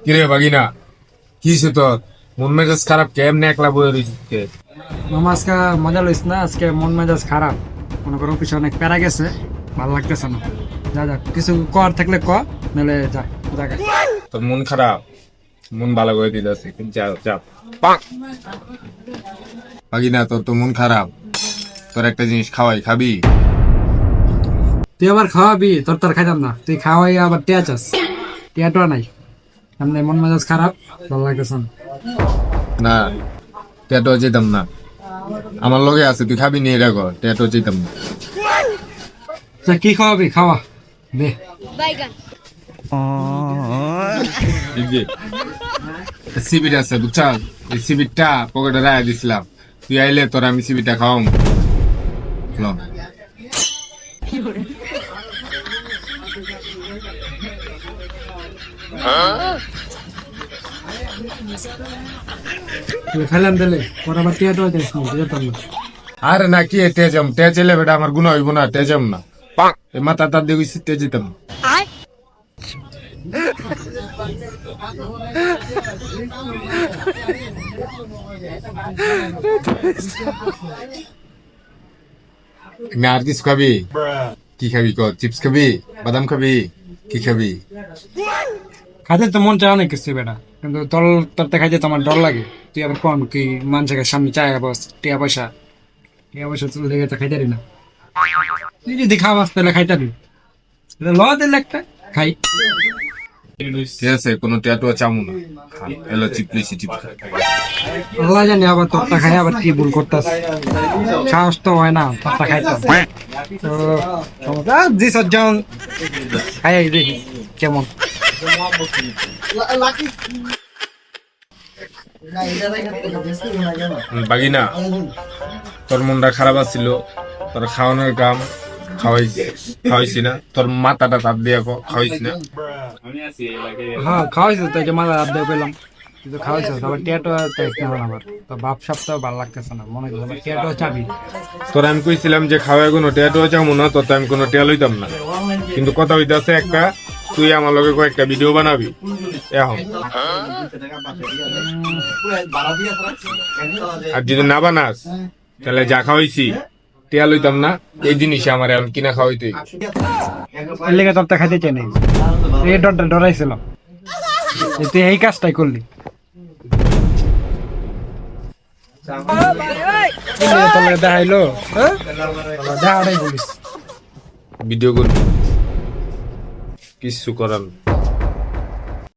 কিরে বাগিনা কি হইছে তোর? মন মেজাজ খারাপ কেমনে একলা বয়ে রয়েছিস? মামা আজকে মজা লইস না, আজকে মন মেজাজ খারাপ। মনে করো অফিসে অনেক প্যারা গেছে, ভালো লাগতেছে না। যা যা কিছু কর থাকলে ক, নাহলে যা জায়গা। তোর মন খারাপ, মন ভালো করে দিতেছে কিন্তু যা যা। বাগিনা তোর তো মন খারাপ, তোর একটা জিনিস খাওয়াই, খাবি? তুই আবার খাওয়াবি? তোর খাইতাম না, তুই খাওয়াই আবার টিয়া চাস। টিয়াটা নাই, সামনে মন মেজাজ খারাপ, ভালো লাগতেছে না। না টেটো যেতাম না, আমার লগে আছে, তুই খাবি নি? এটা কর, টেটো যেতাম না। তা কি খাওয়াবি? খাওয়া দে। সিবিট আছে বুঝছা, এই সিবিটটা পকেটে রাখা দিছিলাম, তুই আইলে তোর আমি সিবিটটা খাওয়াম। ল। তুই খাইলাম দিলে পর আবার টিয়াটা চাইস না, যেতাম না। আরে না কি তেজম, তেজ এলে বেটা আমার গুণা হইব না, তেজম না। এই মাথা তার দিয়ে তেজ যেতাম। আর কিছু খাবি? কি খাবি ক? চিপস খাবি, বাদাম খাবি, কি খাবি? খাইতে তো মন চায় অনেক কিছু বেটা, কিন্তু তোরতে খাইতে তো আমার ডর লাগে। তুই আবার কোন কি মানুষের সামনে চায় বস টিয়া পয়সা তুই লেগে তো খাইতারি না। তুই যদি খাওয়াস তাহলে খাইতারি, ল দিলে একটা খাই। ঠিক আছে, কোনো ট্যাটুয়া চামু না, এলো চিপলিছি চিপ। আল্লাহ জানি আবার তোরটা খাই আবার কি ভুল করতাস। সাহস তো হয় না তোরটা খাইতাম। তো জি সজ্জন খাই দেখি কেমন। বাগিনা তোর মনটা খারাপ আছিল, তোর খাওয়ানোর কাম খাওয়াইছি না? তোর মাথাটা তাপ দিয়ে খাওয়াইছি না? হ্যাঁ খাওয়াইছো তো, যে মাথা হাত দিয়ে পেলাম, কিন্তু খাওয়াইছো আবার টিয়াটো চাইছ না আবার। তো বাপ সপ্তাহ ভালো লাগতেছে না, মনে হচ্ছে টিয়াটো চাবি। তোর আমি কইছিলাম যে খাওয়াই কোনো টেয়াটুয়া চামু না, তোর তো আমি কোনো টেয়া লইতাম না। কিন্তু কথা হইতাছে একটা, তুই আমার লগে কয়েকটা ভিডিও বানাবি এখন। আর যদি না বানাস তাহলে যা খাওয়াইছি টেয়া লইতাম না, এই জিনিসে আমার এখন কিনা খাওয়াইতে। এর লেগে তোরটা খাইতে চাই নাই, এই ডরটা ডরাইছিলাম, তুই এই কাজটাই করলি। দেখাইলো দেখাটাই বলিস। ভিডিও করবি, কিছু করার না।